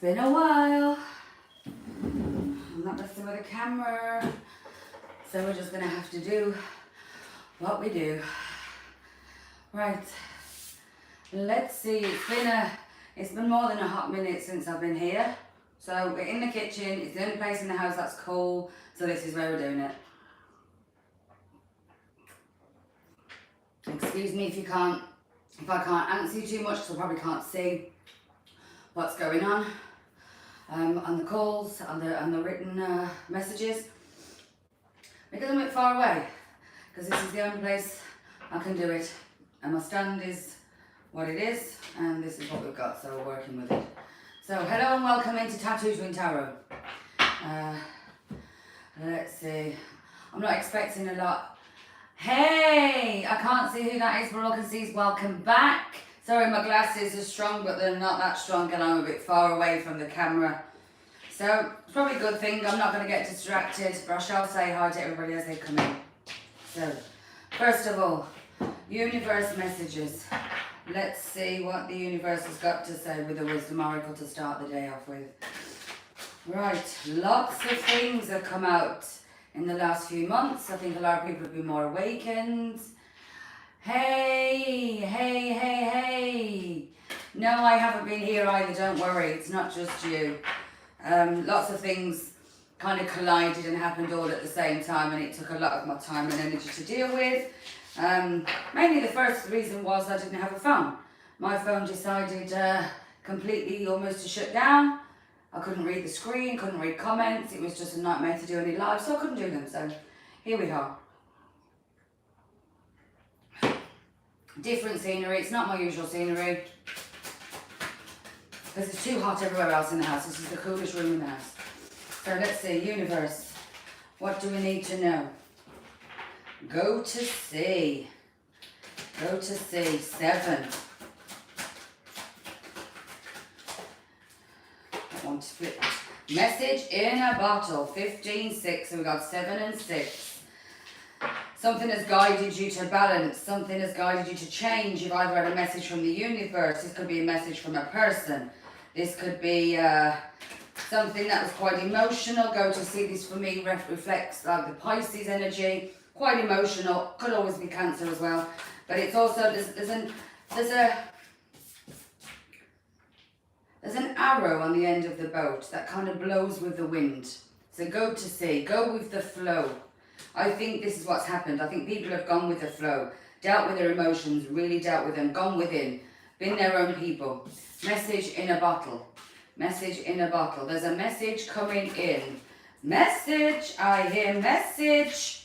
been a while. I'm not messing with the camera, so we're just gonna have to do what we do. Right, let's see. It's been more than a hot minute since I've been here. So we're in the kitchen. It's the only place in the house that's cool. So this is where we're doing it. Excuse me if I can't answer you too much, because I probably can't see what's going on the calls, on the written messages. Because I'm a bit far away, because this is the only place I can do it, and my stand is what it is, and this is what we've got, so we're working with it. So hello and welcome into Tattoo Twin Tarot. Let's see, I'm not expecting a lot. Hey, I can't see who that is, but all I can see is welcome back. Sorry, my glasses are strong, but they're not that strong, and I'm a bit far away from the camera. So it's probably a good thing. I'm not going to get distracted, but I shall say hi to everybody as they come in. So, first of all, universe messages. Let's see what the universe has got to say with the wisdom oracle to start the day off with. Right, lots of things have come out in the last few months. I think a lot of people have been more awakened. Hey, hey, hey, hey. No, I haven't been here either, don't worry. It's not just you. Lots of things kind of collided and happened all at the same time, and it took a lot of my time and energy to deal with. Mainly the first reason was I didn't have a phone. My phone decided completely almost to shut down. I couldn't read the screen, couldn't read comments. It was just a nightmare to do any live, so I couldn't do them. So here we are. Different scenery. It's not my usual scenery, because it's too hot everywhere else in the house. This is the coolest room in the house. So let's see, universe. What do we need to know? Go to sea. Go to sea. 7. I want to flip. Message in a bottle. 15, 6. So we got 7 and 6. Something has guided you to balance. Something has guided you to change. You've either had a message from the universe. This could be a message from a person. This could be something that was quite emotional. Go to see. This for me reflects like the Pisces energy. Quite emotional. Could always be Cancer as well. But it's also there's an arrow on the end of the boat that kind of blows with the wind. So go to sea. Go with the flow. I think this is what's happened. I think people have gone with the flow, dealt with their emotions, really dealt with them, gone within, been their own people. Message in a bottle. Message in a bottle. There's a message coming in. Message. I hear message.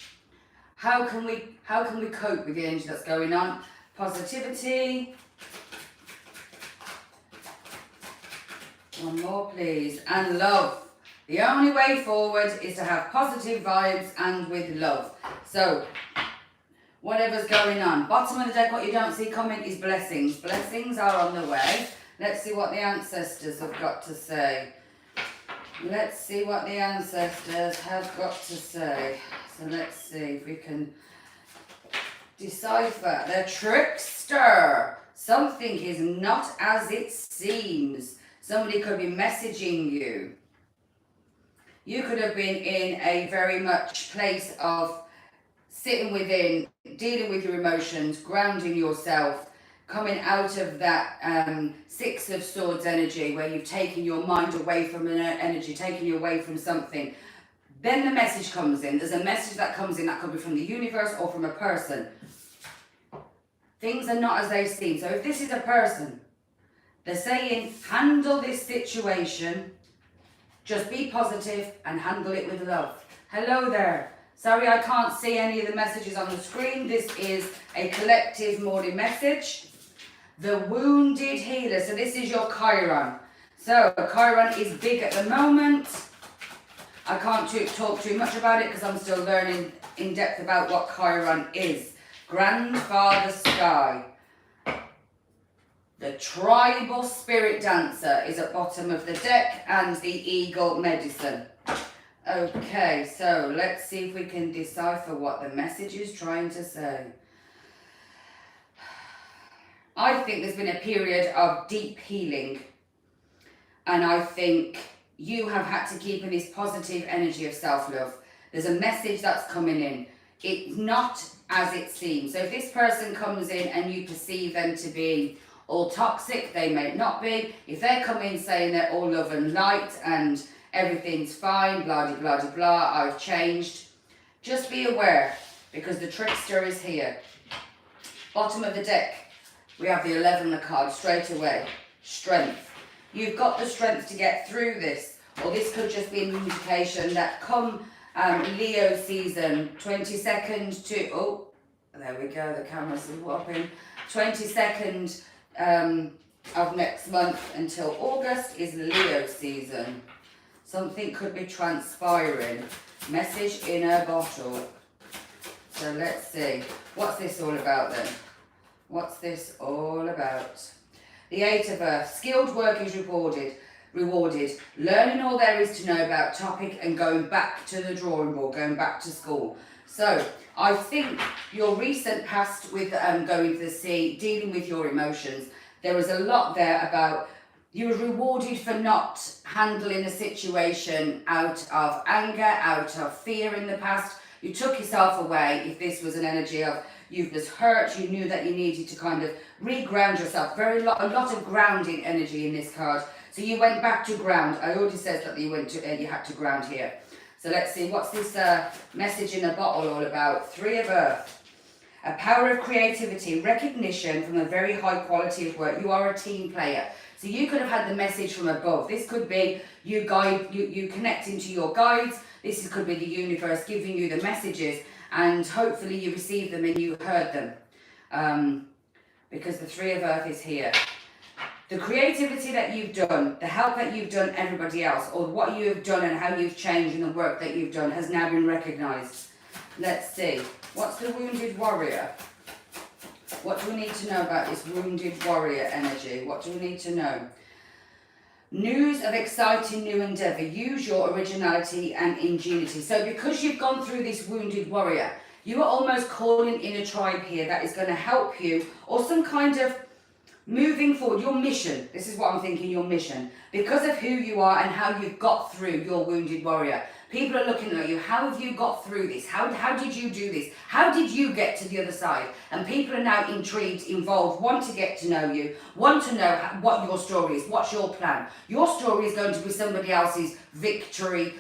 How can we cope with the energy that's going on? Positivity. One more, please. And love. The only way forward is to have positive vibes and with love. So, whatever's going on. Bottom of the deck, what you don't see coming is blessings. Blessings are on the way. Let's see what the ancestors have got to say. Let's see what the ancestors have got to say. So let's see if we can decipher. The trickster. Something is not as it seems. Somebody could be messaging you. You could have been in a very much place of sitting within, dealing with your emotions, grounding yourself, coming out of that 6 of Swords energy where you've taken your mind away from an energy, taken you away from something. Then the message comes in. There's a message that comes in that could be from the universe or from a person. Things are not as they seem. So if this is a person, they're saying, handle this situation. Just be positive and handle it with love. Hello there. Sorry I can't see any of the messages on the screen. This is a collective morning message. The wounded healer. So this is your Chiron. So Chiron is big at the moment. I can't talk too much about it because I'm still learning in depth about what Chiron is. Grandfather Sky. The tribal spirit dancer is at bottom of the deck, and the eagle medicine. Okay, so let's see if we can decipher what the message is trying to say. I think there's been a period of deep healing. And I think you have had to keep in this positive energy of self-love. There's a message that's coming in. It's not as it seems. So if this person comes in and you perceive them to be all toxic, they may not be. If they come in saying they're all love and light and everything's fine, blah, blah, blah, blah, I've changed, just be aware, because the trickster is here. Bottom of the deck, we have the 11 card straight away. Strength. You've got the strength to get through this, or this could just be an indication that come Leo season, 22nd to, oh, there we go, the camera's whopping, 22nd of next month until August is Leo season. Something could be transpiring. Message in a bottle. So let's see. What's this all about then? What's this all about? The 8 of Earth. Skilled work is rewarded. Learning all there is to know about topic and going back to the drawing board, going back to school. So I think your recent past with going to the sea, dealing with your emotions, there was a lot there about you were rewarded for not handling a situation out of anger, out of fear in the past. You took yourself away. If this was an energy of you was hurt, you knew that you needed to kind of re-ground yourself. A lot of grounding energy in this card. So you went back to ground. I already said that you went to, you had to ground here. So let's see, what's this message in a bottle all about? 3 of Earth. A power of creativity, recognition from a very high quality of work. You are a team player. So you could have had the message from above. This could be you connecting to your guides. This could be the universe giving you the messages, and hopefully you received them and you heard them. Because the 3 of Earth is here. The creativity that you've done, the help that you've done everybody else, or what you have done and how you've changed in the work that you've done has now been recognized. Let's see. What's the wounded warrior? What do we need to know about this wounded warrior energy? What do we need to know? News of exciting new endeavor. Use your originality and ingenuity. So because you've gone through this wounded warrior, you are almost calling in a tribe here that is going to help you, or some kind of moving forward, your mission. This is what I'm thinking, your mission. Because of who you are and how you've got through your wounded warrior. People are looking at you. How have you got through this? How did you do this? How did you get to the other side? And people are now intrigued, involved, want to get to know you, want to know what your story is, what's your plan. Your story is going to be somebody else's victory,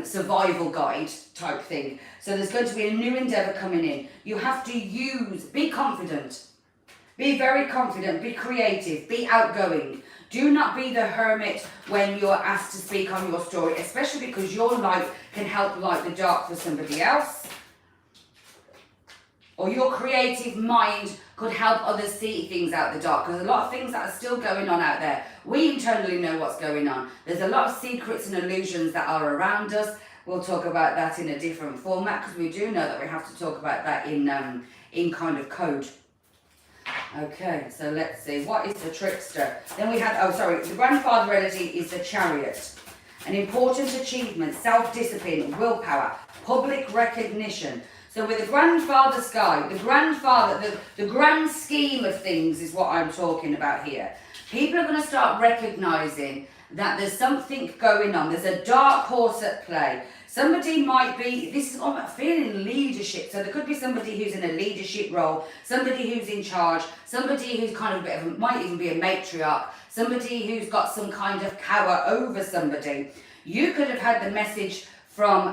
survival guide type thing. So there's going to be a new endeavor coming in. You have to be confident. Be very confident, be creative, be outgoing. Do not be the hermit when you're asked to speak on your story, especially because your light can help light the dark for somebody else. Or your creative mind could help others see things out the dark. Because a lot of things that are still going on out there, we internally know what's going on. There's a lot of secrets and illusions that are around us. We'll talk about that in a different format, because we do know that we have to talk about that in kind of code. Okay, so let's see. What is the trickster? Then we have, the grandfather energy is the chariot. An important achievement, self-discipline, willpower, public recognition. So with the grandfather sky, the grandfather, the grand scheme of things is what I'm talking about here. People are going to start recognizing that there's something going on. There's a dark horse at play. Somebody might be, this is I'm feeling leadership. So there could be somebody who's in a leadership role, somebody who's in charge, somebody who's kind of a bit of, might even be a matriarch, somebody who's got some kind of power over somebody. You could have had the message from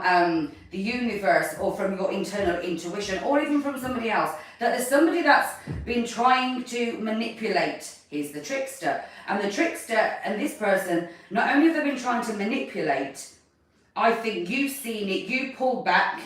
the universe, or from your internal intuition, or even from somebody else, that there's somebody that's been trying to manipulate. Here's the trickster. And the trickster and this person, not only have they been trying to manipulate, I think you've seen it, you pulled back,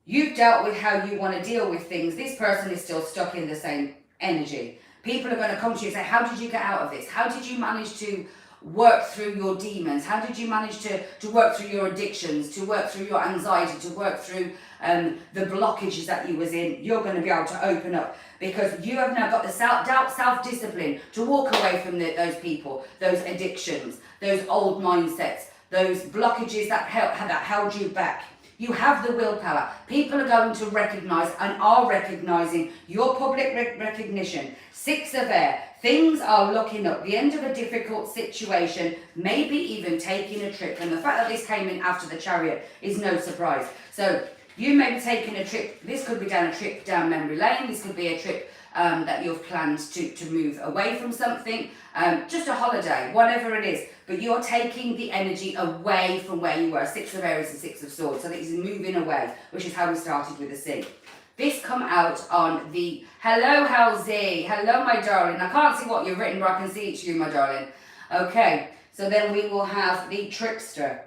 you've dealt with how you want to deal with things. This person is still stuck in the same energy. People are going to come to you and say, how did you get out of this? How did you manage to work through your demons? How did you manage to work through your addictions, to work through your anxiety, to work through the blockages that you was in? You're going to be able to open up, because you have now got the self-discipline to walk away from those people, those addictions, those old mindsets, those blockages that held you back. You have the willpower. People are going to recognize and are recognizing your public recognition. 6 of air. Things are looking up. The end of a difficult situation, maybe even taking a trip. And the fact that this came in after the Chariot is no surprise. So you may be taking a trip. This could be a trip down memory lane. This could be a trip that you've planned to move away from something. Just a holiday, whatever it is. But you're taking the energy away from where you were. 6 of air is the 6 of swords. So that is moving away, which is how we started with the sea. This come out on the, hello Halsey, hello my darling. I can't see what you've written, but I can see it's you, my darling. Okay, so then we will have the trickster.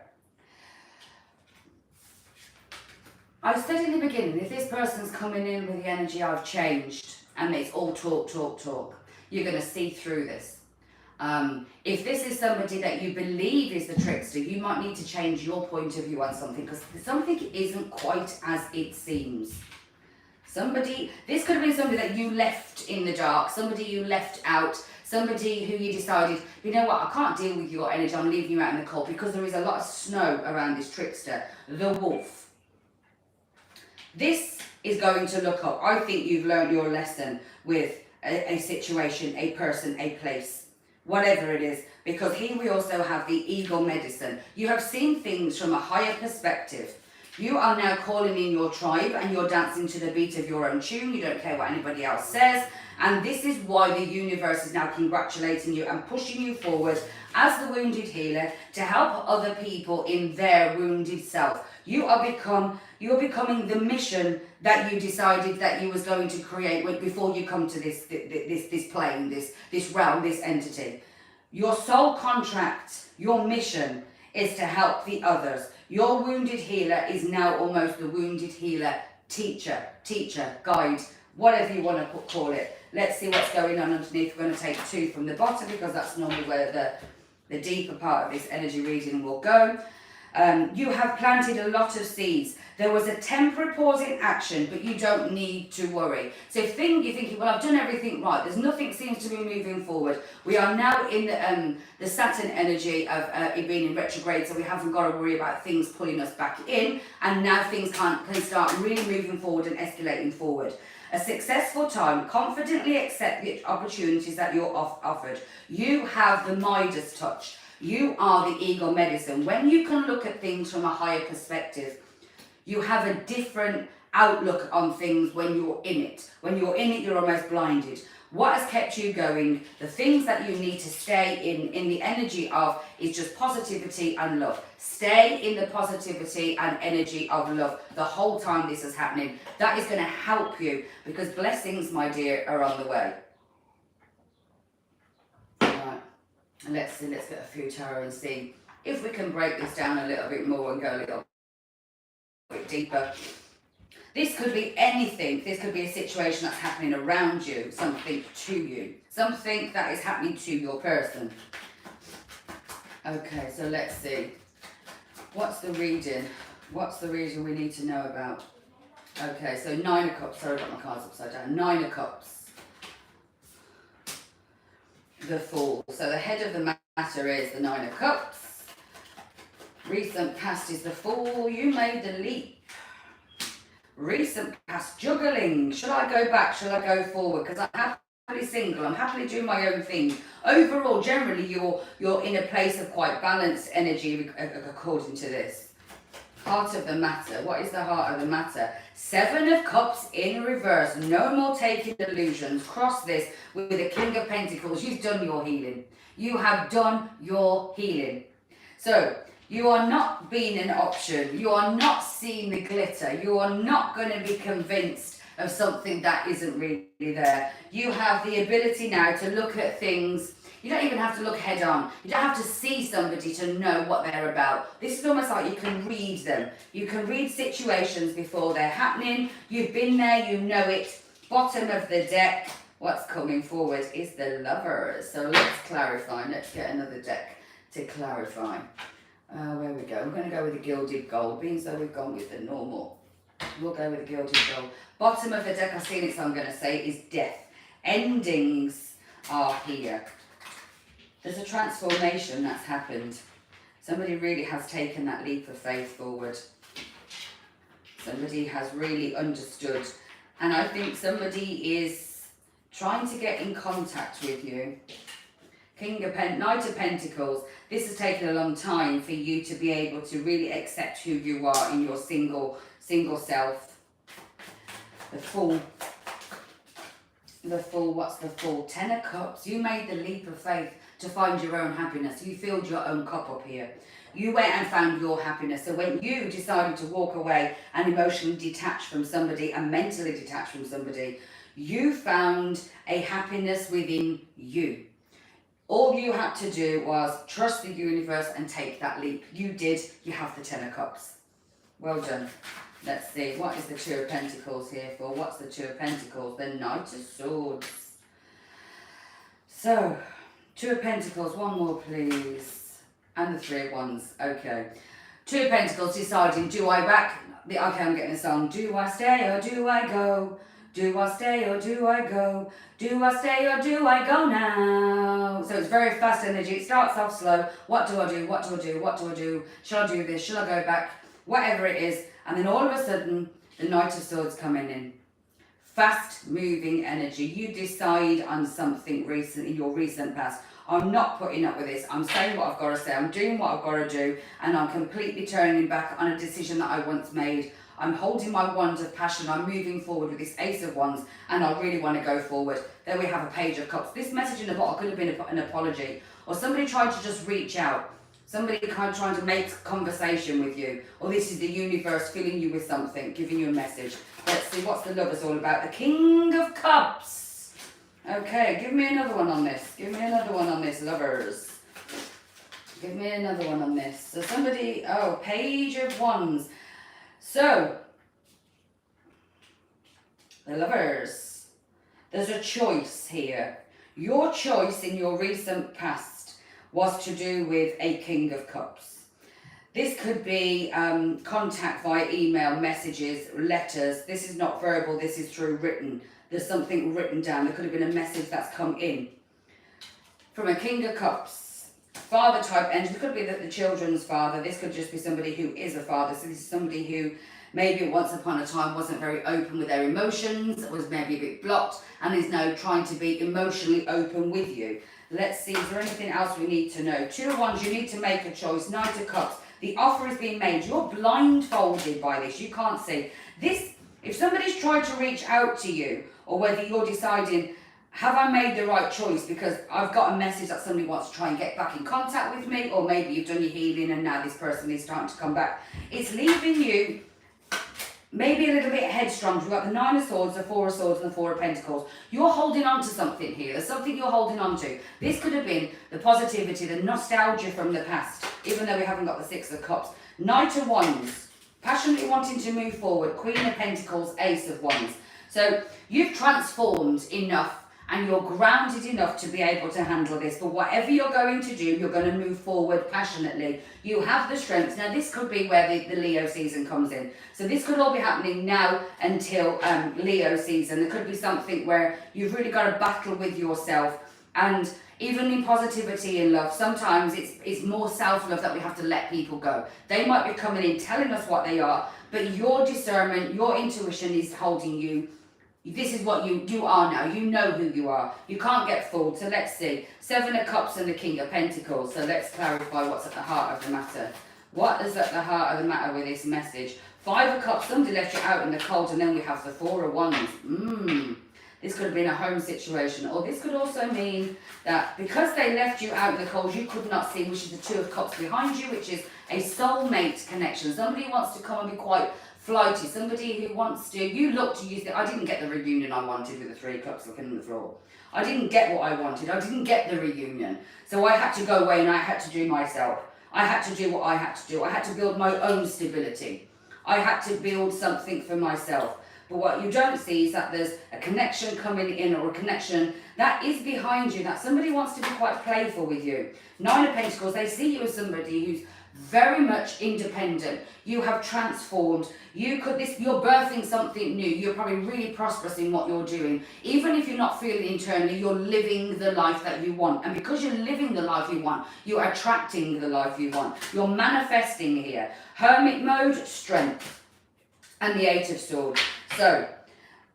I said in the beginning, if this person's coming in with the energy I've changed, and it's all talk, talk, talk, you're going to see through this. If this is somebody that you believe is the trickster, you might need to change your point of view on something, because something isn't quite as it seems. This could have been somebody that you left in the dark, somebody you left out, somebody who you decided, you know what, I can't deal with your energy, I'm leaving you out in the cold, because there is a lot of snow around this trickster, the wolf. This is going to look up. I think you've learned your lesson with a situation, a person, a place, whatever it is, because here we also have the eagle medicine. You have seen things from a higher perspective. You are now calling in your tribe and you're dancing to the beat of your own tune. You don't care what anybody else says. And this is why the universe is now congratulating you and pushing you forward as the wounded healer to help other people in their wounded self. You're becoming the mission that you decided that you was going to create before you come to this plane, this realm, this entity. Your soul contract, your mission is to help the others. Your wounded healer is now almost the wounded healer teacher, guide, whatever you want to call it. Let's see what's going on underneath. We're going to take 2 from the bottom because that's normally where the deeper part of this energy reading will go. You have planted a lot of seeds. There was a temporary pause in action, but you don't need to worry. So you're thinking, well, I've done everything right. There's nothing seems to be moving forward. We are now in the Saturn energy of it being in retrograde, so we haven't got to worry about things pulling us back in. And now things can start really moving forward and escalating forward. A successful time. Confidently accept the opportunities that you're offered. You have the Midas touch. You are the eagle medicine. When you can look at things from a higher perspective, you have a different outlook on things when you're in it. When you're in it, you're almost blinded. What has kept you going, the things that you need to stay in the energy of is just positivity and love. Stay in the positivity and energy of love the whole time this is happening. That is going to help you because blessings, my dear, are on the way. Let's get a few tarot and see if we can break this down a little bit more and go a little bit deeper. This could be anything. This could be a situation that's happening around you, something to you, something that is happening to your person. Okay, so let's see. What's the reading? What's the reading we need to know about? Okay, so 9 of Cups. Sorry, I got my cards upside down. 9 of Cups. The Fool. So the head of the matter is the 9 of Cups. Recent past is the Fool. You made the leap. Recent past, juggling. Should I go back? Should I go forward? Because I'm happily single. I'm happily doing my own thing. Overall, generally, you're in a place of quite balanced energy according to this. Heart of the matter. What is the heart of the matter? 7 of Cups in reverse. No more taking illusions. Cross this with the King of Pentacles. You've done your healing. You have done your healing. So you are not being an option. You are not seeing the glitter. You are not going to be convinced of something that isn't really there. You have the ability now to look at things. You don't even have to look head on. You don't have to see somebody to know what they're about. This is almost like you can read them. You can read situations before they're happening. You've been there, you know it. Bottom of the deck, what's coming forward is the Lovers. So let's clarify. Let's get another deck to clarify. Where we go? We're going to go with the Gilded Gold. Being so we've gone with the normal. We'll go with the Gilded Gold. Bottom of the deck, I've seen it, so I'm going to say is Death. Endings are here. There's a transformation that's happened. Somebody really has taken that leap of faith forward. Somebody has really understood. And I think somebody is trying to get in contact with you. Knight of Pentacles. This has taken a long time for you to be able to really accept who you are in your single self. The Fool. The Fool, what's the Fool? 10 of Cups. You made the leap of faith to find your own happiness. You filled your own cup up here. You went and found your happiness. So when you decided to walk away and emotionally detach from somebody and mentally detach from somebody, you found a happiness within you. All you had to do was trust the universe and take that leap. You did. You have the 10 of Cups. Well done. Let's see. What is the 2 of Pentacles here for? What's the 2 of Pentacles? The Knight of Swords. So, 2 of Pentacles. One more, please. And the 3 of Wands. Okay. 2 of Pentacles deciding, do I back? Okay, I'm getting a song. Do I stay or do I go? Do I stay or do I go? Do I stay or do I go now? So it's very fast energy. It starts off slow. What do I do? What do I do? What do I do? Shall I do this? Shall I go back? Whatever it is. And then all of a sudden, the Knight of Swords coming in. Fast moving energy. You decide on something recent in your recent past. I'm not putting up with this. I'm saying what I've got to say. I'm doing what I've got to do. And I'm completely turning back on a decision that I once made. I'm holding my wand of passion. I'm moving forward with this Ace of Wands. And I really want to go forward. There we have a Page of Cups. This message in the bottle could have been an apology. Or somebody tried to just reach out. Somebody kind of trying to make conversation with you. Or this is the universe filling you with something. Giving you a message. Let's see what's the Lovers all about. The King of Cups. Okay, give me another one on this. Give me another one on this, Lovers. Give me another one on this. So somebody, Page of Wands. So, the Lovers. There's a choice here. Your choice in your recent past was to do with a King of Cups. This could be contact via email, messages, letters. This is not verbal, this is through written. There's something written down. There could have been a message that's come in. From a King of Cups, father type energy. It could be that the children's father. This could just be somebody who is a father. So this is somebody who maybe once upon a time wasn't very open with their emotions, was maybe a bit blocked, and is now trying to be emotionally open with you. Let's see, is there anything else we need to know? 2 of Wands, you need to make a choice. Knight of Cups, the offer is being made. You're blindfolded by this. You can't see. This, if somebody's tried to reach out to you, or whether you're deciding, have I made the right choice? Because I've got a message that somebody wants to try and get back in contact with me, or maybe you've done your healing and now this person is starting to come back. It's leaving you maybe a little bit headstrong. We've got the 9 of Swords, the 4 of Swords, and the 4 of Pentacles. You're holding on to something here. There's something you're holding on to. This could have been the positivity, the nostalgia from the past, even though we haven't got the 6 of Cups. Knight of Wands, passionately wanting to move forward. Queen of Pentacles, Ace of Wands. So you've transformed enough and you're grounded enough to be able to handle this. But whatever you're going to do, you're going to move forward passionately. You have the strength. Now, this could be where the Leo season comes in. So this could all be happening now until Leo season. There could be something where you've really got to battle with yourself. And even in positivity in love, sometimes it's more self-love that we have to let people go. They might be coming in telling us what they are, but your discernment, your intuition is holding you. This is what you are now. You know who you are. You can't get fooled. So let's see. 7 of Cups and the King of Pentacles. So let's clarify what's at the heart of the matter. What is at the heart of the matter with this message? 5 of Cups. Somebody left you out in the cold. And then we have the 4 of Wands. This could have been a home situation. Or this could also mean that because they left you out in the cold, you could not see, which is the 2 of Cups behind you, which is a soulmate connection. Somebody wants to come and be quite flighty, somebody who wants to, you look to use I didn't get the reunion I wanted with the 3 of Cups looking on the floor. I didn't get what I wanted. I didn't get the reunion. So I had to go away and I had to do myself. I had to do what I had to do. I had to build my own stability. I had to build something for myself. But what you don't see is that there's a connection coming in, or a connection that is behind you, that somebody wants to be quite playful with you. 9 of Pentacles, they see you as somebody who's very much independent. You have transformed. You're birthing something new. You're probably really prosperous in what you're doing. Even if you're not feeling internally, you're living the life that you want. And because you're living the life you want, you're attracting the life you want. You're manifesting here. Hermit mode, strength. and the Eight of Swords. So,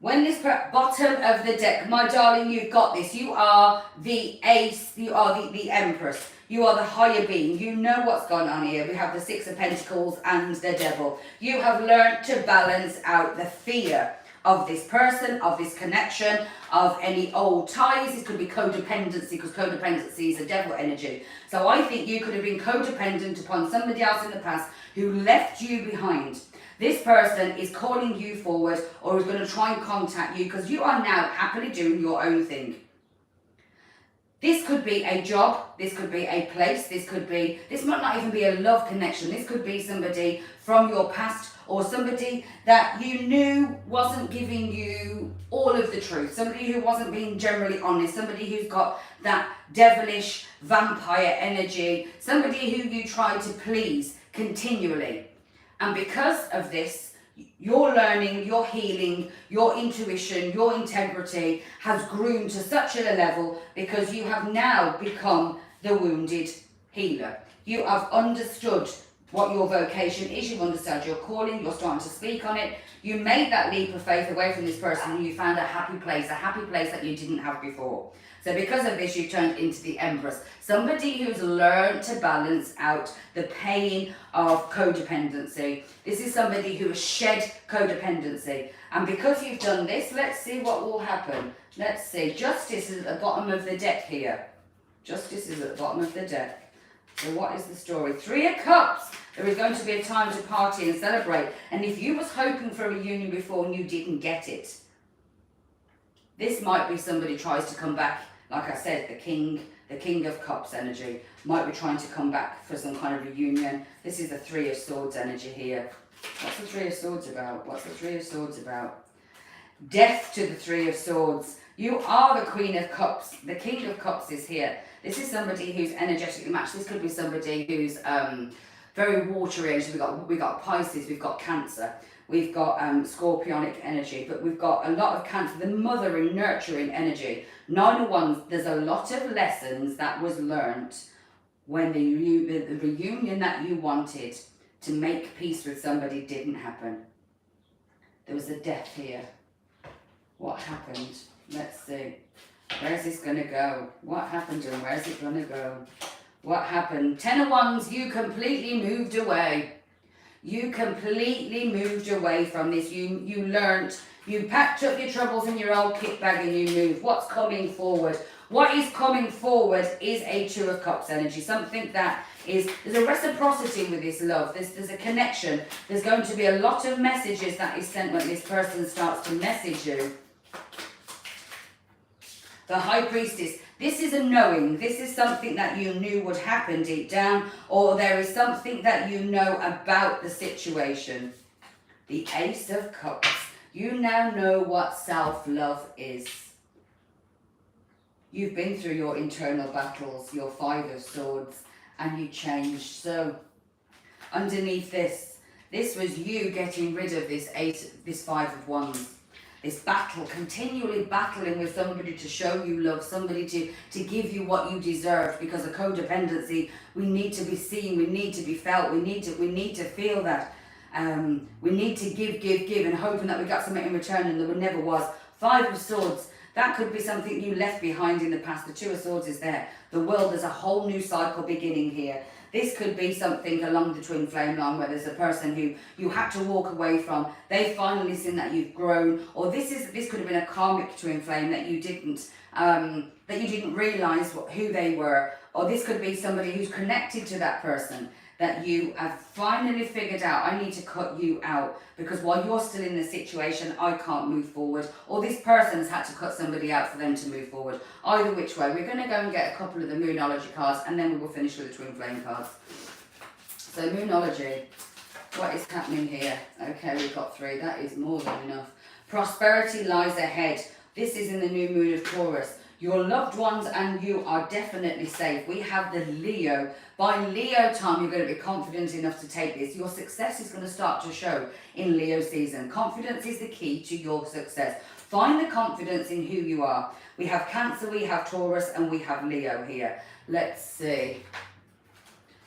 when this bottom of the deck, my darling, you've got this. You are the ace, you are the empress. You are the higher being. You know what's gone on here. We have the Six of Pentacles and the Devil. You have learned to balance out the fear of this person, of this connection, of any old ties. This could be codependency, because codependency is a devil energy. So I think you could have been codependent upon somebody else in the past who left you behind. This person is calling you forward, or is going to try and contact you, because you are now happily doing your own thing. This could be a job, this could be a place, this might not even be a love connection. This could be somebody from your past, or somebody that you knew wasn't giving you all of the truth. Somebody who wasn't being generally honest, somebody who's got that devilish vampire energy, somebody who you try to please continually. And because of this, your learning, your healing, your intuition, your integrity has grown to such a level, because you have now become the wounded healer. You have understood what your vocation is, you've understood your calling, you're starting to speak on it. You made that leap of faith away from this person, and you found a happy place that you didn't have before. So because of this, you've turned into the Empress. Somebody who's learned to balance out the pain of codependency. This is somebody who has shed codependency. And because you've done this, let's see what will happen. Let's see. Justice is at the bottom of the deck here. Justice is at the bottom of the deck. So what is the story? Three of Cups. There is going to be a time to party and celebrate. And if you was hoping for a reunion before and you didn't get it, this might be somebody tries to come back. Like I said, the King of Cups energy might be trying to come back for some kind of reunion. This is the Three of Swords energy here. What's the Three of Swords about? What's the Three of Swords about? Death to the Three of Swords. You are the Queen of Cups. The King of Cups is here. This is somebody who's energetically matched. This could be somebody who's very watery energy. We've got Pisces, we've got Cancer. We've got scorpionic energy, but we've got a lot of Cancer, the mothering, nurturing energy. 9 of Wands, there's a lot of lessons that was learnt when the reunion that you wanted to make peace with somebody didn't happen. There was a death here. What happened? Let's see. Where's this going to go? What happened and where's it going to go? What happened? 10 of Wands, you completely moved away. You completely moved away from this. You learnt, you packed up your troubles in your old kit bag and you moved. What's coming forward? What is coming forward is a Two of Cups energy. Something that is, there's a reciprocity with this love. There's a connection. There's going to be a lot of messages that is sent when this person starts to message you. The High Priestess. This is a knowing. This is something that you knew would happen deep down, or there is something that you know about the situation. The Ace of Cups. You now know what self-love is. You've been through your internal battles, your Five of Swords, and you changed. So, underneath this was you getting rid of this Five of Wands. This battle, continually battling with somebody to show you love, somebody to give you what you deserve. Because of codependency, we need to be seen, we need to be felt, we need to feel that. We need to give, and hoping that we got something in return, and there never was. Five of Swords, that could be something you left behind in the past. The Two of Swords is there. The world, there's a whole new cycle beginning here. This could be something along the twin flame line where there's a person who you had to walk away from. They finally seen that you've grown, or this could have been a karmic twin flame that you didn't realize who they were, or this could be somebody who's connected to that person that you have finally figured out, I need to cut you out because while you're still in this situation, I can't move forward, or this person's had to cut somebody out for them to move forward. Either which way, we're going to go and get a couple of the Moonology cards, and then we will finish with the Twin Flame cards. So Moonology, what is happening here? Okay, we've got 3. That is more than enough. Prosperity lies ahead. This is in the new moon of Taurus. Your loved ones and you are definitely safe. We have the Leo. By Leo time, you're going to be confident enough to take this. Your success is going to start to show in Leo season. Confidence is the key to your success. Find the confidence in who you are. We have Cancer, we have Taurus, and we have Leo here. Let's see.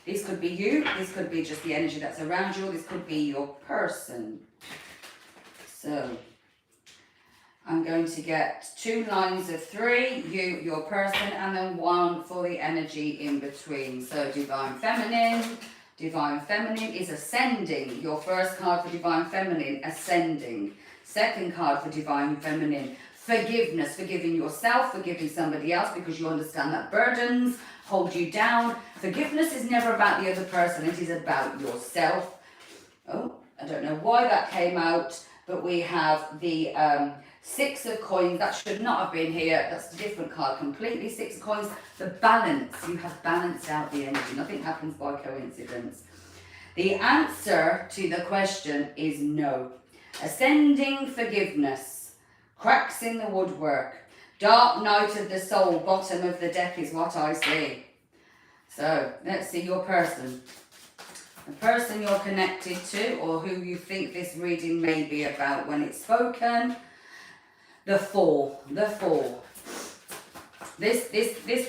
This could be you. This could be just the energy that's around you. This could be your person. So I'm going to get 2 lines of 3, you, your person, and then 1 for the energy in between. So Divine Feminine. Divine Feminine is ascending. Your first card for Divine Feminine, ascending. Second card for Divine Feminine, forgiveness, forgiving yourself, forgiving somebody else because you understand that burdens hold you down. Forgiveness is never about the other person, it is about yourself. Oh, I don't know why that came out, but we have the 6 of coins. That should not have been here. That's a different card completely. 6 of coins. The balance. You have balanced out the energy. Nothing happens by coincidence. The answer to the question is no. Ascending forgiveness. Cracks in the woodwork. Dark night of the soul. Bottom of the deck is what I see. So let's see your person. The person you're connected to, or who you think this reading may be about when it's spoken. The Four. The Four. This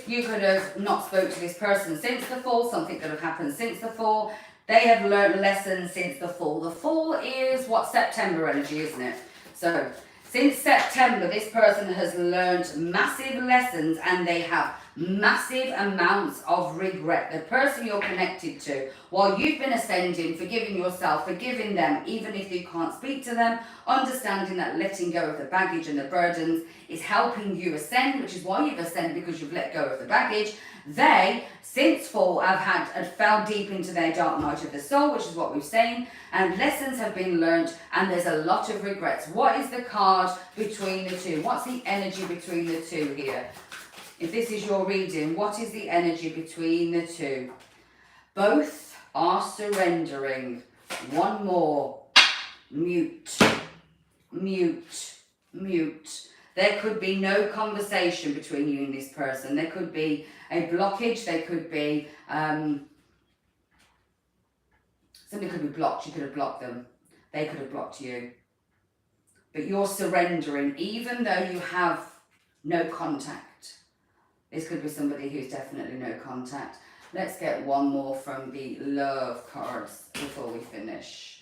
you could have not spoke to this person since the fall. Something could have happened since the fall. They have learned lessons since the fall. The fall is what, September energy, isn't it? So since September, this person has learned massive lessons and they have massive amounts of regret. The person you're connected to, while you've been ascending, forgiving yourself, forgiving them, even if you can't speak to them, understanding that letting go of the baggage and the burdens is helping you ascend, which is why you've ascended, because you've let go of the baggage. They, since fall, have fell deep into their dark night of the soul, which is what we've seen, and lessons have been learned, and there's a lot of regrets. What is the card between the two? What's the energy between the two here? If this is your reading, what is the energy between the two? Both are surrendering. One more. Mute. Mute. Mute. There could be no conversation between you and this person. There could be a blockage. There could be... somebody could be blocked. You could have blocked them. They could have blocked you. But you're surrendering, even though you have no contact. This could be somebody who's definitely no contact. Let's get one more from the love cards before we finish.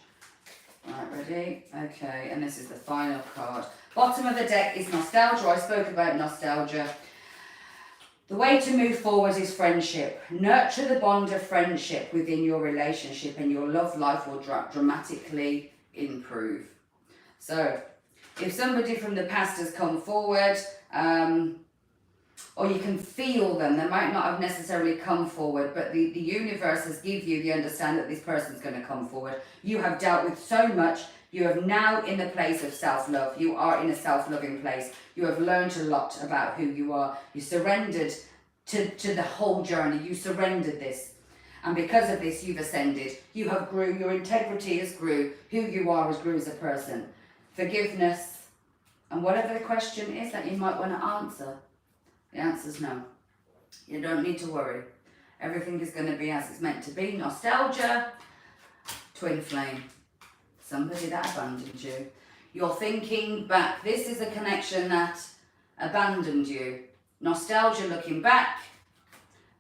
Right, ready? Okay, and this is the final card. Bottom of the deck is nostalgia. I spoke about nostalgia. The way to move forward is friendship. Nurture the bond of friendship within your relationship and your love life will dramatically improve. So, if somebody from the past has come forward, or you can feel them, they might not have necessarily come forward, but the universe has given you the understanding that this person's going to come forward. You have dealt with so much. You are now in the place of self-love. You are in a self-loving place. You have learned a lot about who you are. You surrendered to the whole journey. You surrendered this. And because of this, you've ascended. You have grew. Your integrity has grew. Who you are has grew as a person. Forgiveness. And whatever the question is that you might want to answer, the answer's no. You don't need to worry. Everything is going to be as it's meant to be. Nostalgia, twin flame. Somebody that abandoned you. You're thinking back. This is a connection that abandoned you. Nostalgia, looking back.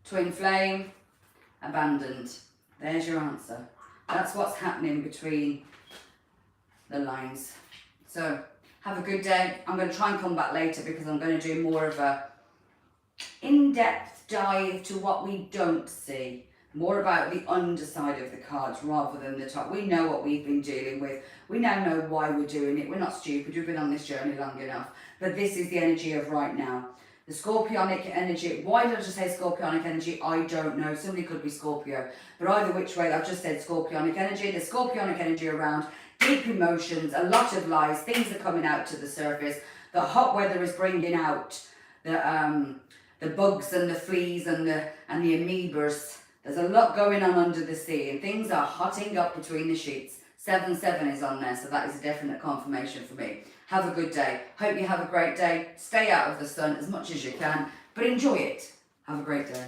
Twin flame, abandoned. There's your answer. That's what's happening between the lines. So, have a good day. I'm going to try and come back later because I'm going to do more of a in-depth dive to what we don't see. More about the underside of the cards rather than the top. We know what we've been dealing with. We now know why we're doing it. We're not stupid. We've been on this journey long enough. But this is the energy of right now. The Scorpionic energy. Why did I just say Scorpionic energy? I don't know. Somebody could be Scorpio. But either which way, I've just said Scorpionic energy. The Scorpionic energy around deep emotions, a lot of lies. Things are coming out to the surface. The hot weather is bringing out the bugs and the fleas and the amoebas. There's a lot going on under the sea and things are hotting up between the sheets. 7-7 is on there, so that is a definite confirmation for me. Have a good day. Hope you have a great day. Stay out of the sun as much as you can, but enjoy it. Have a great day.